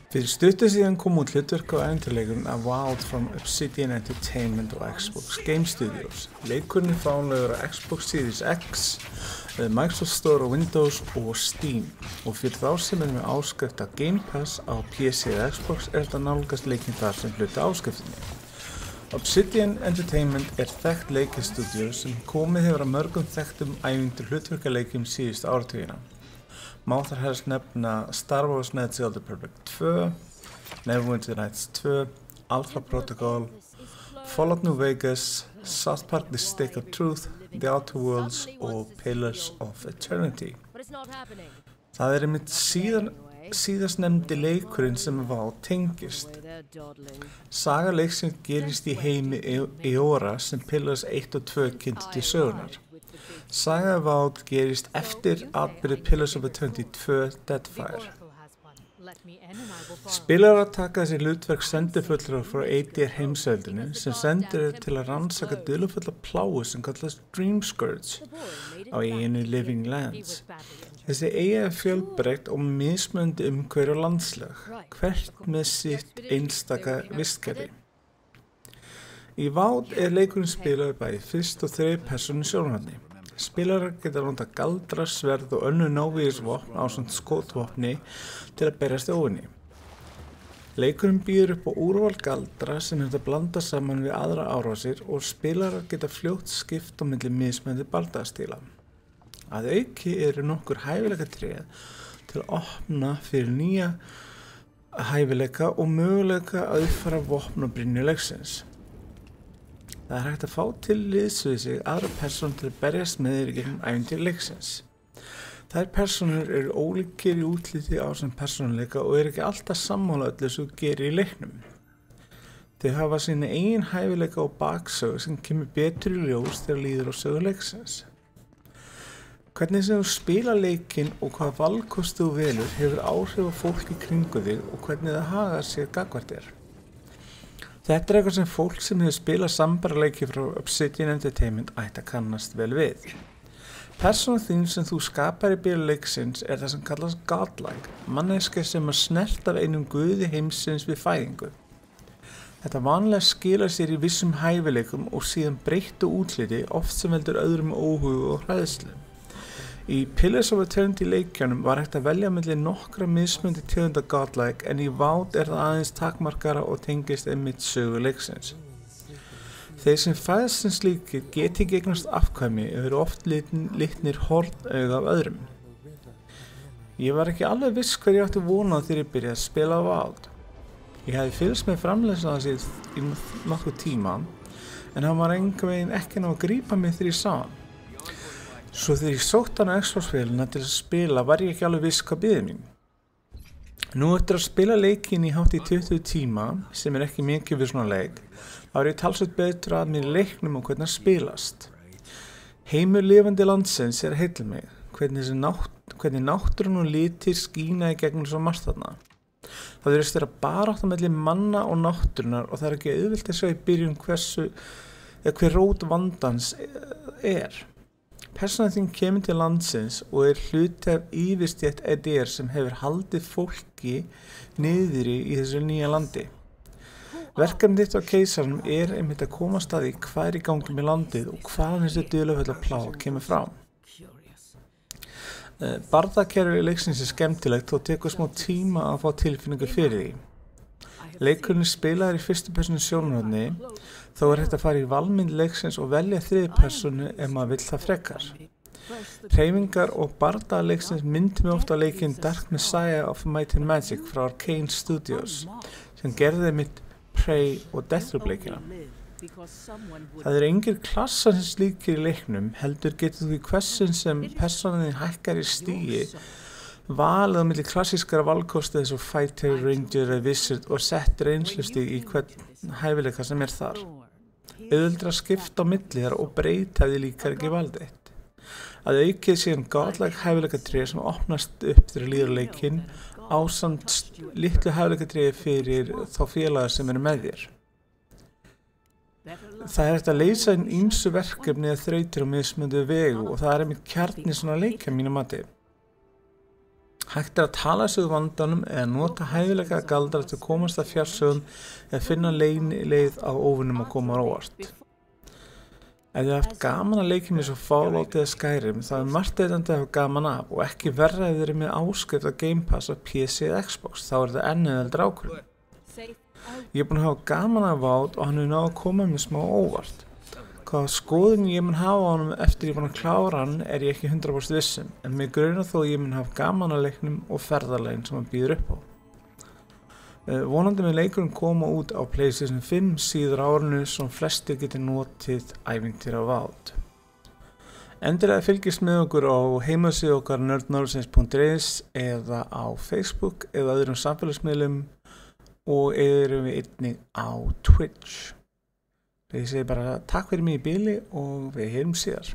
Fyrir stuttu síðan kom út hlutverk á ævintýraleikurinn Avowed from Obsidian Entertainment og Xbox Game Studios. Leikurinn framleiðður á Xbox Series X, Microsoft Store á Windows og Steam. Og fyrir þá sem með áskrift af Game Pass á PC eða Xbox þetta nálgast leikinn þar sem hluti áskriftinni. Obsidian Entertainment þekkt leikjastúdíó sem komið hefur að mörgum þekktum hlutverkaleikjum síðustu áratugina. Má þar helst nefna Star Wars Knights of the Republic 2, Neverwinter Nights 2, Alpha Protocol, Fallout New Vegas, South Park The Stick of Truth, The Outer Worlds og Pillars of Eternity. Það einmitt síðast nefndi leikurinn sem tengist. Saga leiksins gerist í heimi Eora sem Pillars 1 og 2 kynntu til sögunar. Saga Avowed gerist eftir atburði Pillars of Eternity 2 Deadfire. Spilarar taka þessi hlutverk sendifulltrúar frá ADR heimsveldinu sem sendir til að rannsaka dularfulla plágu sem kallast Dream Scourge á eyjunni Living Lands. Þessi eyja fjölbreytt og mismunandi umhverfi og landslag, hvert með sitt einstaka vistkerfi. Í Avowed leikurinn spilaður bæði fyrst og þriðju persónu sjónarhorni. Spilarar geta notað galdra, sverð og önnur návígisvopn ásamt skotvopni til að berjast óvinni. Leikurinn býður upp á úrval galdra sem hægt að blanda saman við aðra árásir og spilarar geta fljótt skipt á milli mismunandi bardagsstíla. Að auki nokkur hæfileikatréð til að opna fyrir nýja hæfileika og möguleika að uppfæra vopn og brynju leiksins. Það hægt að fá til liðs við sig aðra persónur til að berjast með þeir í gegnum ævintýri leiksins. Þær persónur ólíkir í útliti á sem persónuleika og ekki alltaf sammála öllu sem gerir í leiknum. Þau hafa sína eigin hæfileika og baksögu sem kemur betur í ljós þegar líður á sögu leiksins. Hvernig sem þú spila leikinn og hvaða valkosti þú velur hefur áhrif á fólk í kringu þig og hvernig það hagar sér gagnvart þér. Þetta eitthvað sem fólk sem hefur spilað sambærileiki frá Obsidian Entertainment ætti að kannast vel við. Persóna þín sem þú skapar í byrjun leiksins það sem kallast godlike, manneskja sem snert af einum guði heimsins við fæðingu. Þetta vanlega skilar sér í vissum hæfileikum og síðan breyttu útliti oft sem veldur öðrum óhuga og hræðslu. Í Pillars of Eternity leikjunum var hægt að velja milli nokkra mismunandi tegunda godlike en í Avowed það aðeins takmarkara og tengist einmitt sögu leiksins. Þeir sem fæðast sem slíkir geti ekki eignast afkvæmi eru oft litnir hornauga af öðrum. Ég var ekki alveg viss hver ég átti vona þegar ég byrjaði að spila Avowed. Ég hefði fylgst með framleiðslu hans í nokkuð tíma en hann var engan veginn ekki ná að grípa mig þegar ég sá hann. Svo þegar ég sótti hann á Xbox-vélina til að spila var ég ekki alveg viss hvað biði mín. Nú eftir að spila leikinn í hátt í 20 tíma, sem ekki mikið við svona leik, þá ég talsveit betur að mér leiknum og hvernig það spilast. Heimur lifandi landsins að heilla mig, hvernig náttúran og litir skína í gegnum svo margt þarna. Það virðist vera barátta milli manna og náttúrunar og það ekki auðvelt að sjá í byrjun hver rót vandans Persóna þín kemur til landsins og hluti af yfirstétt ADR sem hefur haldið fólki niðri í þessu nýja landi. Verkefni þitt á keisaranum einmitt að komast að því hvað í gangi með landið og hvaðan þessi dularfulla plá kemur frá. Bardakerfi leiksins skemmtilegt og tekur smá tíma að fá tilfinningu fyrir því. Leikurinn spilaður í fyrstu persónu sjónarhorni, þó hægt að fara í valmynd leiksins og velja þriðju persónu ef maður vill það frekar. Hreyfingar og bardaga leiksins myndi mig oft á leikinn Dark Messiah of Might and Magic frá Arcane Studios, sem gerði mitt Prey og Deathloop leikina. Það engir klassar sem slíkir í leiknum, heldur getur þú í hversun sem persónan hækkar í stigi valið á milli klassískara valkosti eins og Fighter, Ranger, Wizard og sett reynslustig í hvern hæfileika sem þar. Auðveldra að skipta á milli þar og breyta því líka ekki valdið eitt. Að aukið síðan godlike hæfileikatré sem opnast upp þegar líður leikinn ásamt litlu hæfileikatriði fyrir þá félaga sem eru með þér. Það er hægt að leysa ýmsu verkefni eða þrautir á mismunandi vegu og það er einmitt kjarni svona leikja mínu mati. Hægt að tala sig úr vandanum eða nota hæfileika galdra til að komast að fjársögum eða finna leið á óvinnum að koma á óvart. Ef þið haft gaman að leikja með svo Fallout eða Skyrim, það er margt eitthvað að hafa gaman af og ekki verra ef þið eru með áskrift af Game Pass á PC eða Xbox, þá er þetta ennið ákvörðun. Ég er búinn að hafa gaman af Vault og hann náð að koma með smá óvart. Hvaða skoðun ég mun hafa á honum eftir ég búinn að klára hann er ég ekki 100% vissum, en mig grunar þó ég mun hafa gaman að leiknum og ferðarlegin sem hann býður upp á. Vonandi með leikurinn koma út á PlayStation 5 síður árinu sem flestir geti notið ævintýra Vault. Endilega fylgist með okkur á heimasíðu okkar nerdnorðsins.is eða á Facebook eða öðrum samfélagsmiðlum og erum við einnig á Twitch. Ég segi bara takk fyrir mig í bili og við heyrum síðar.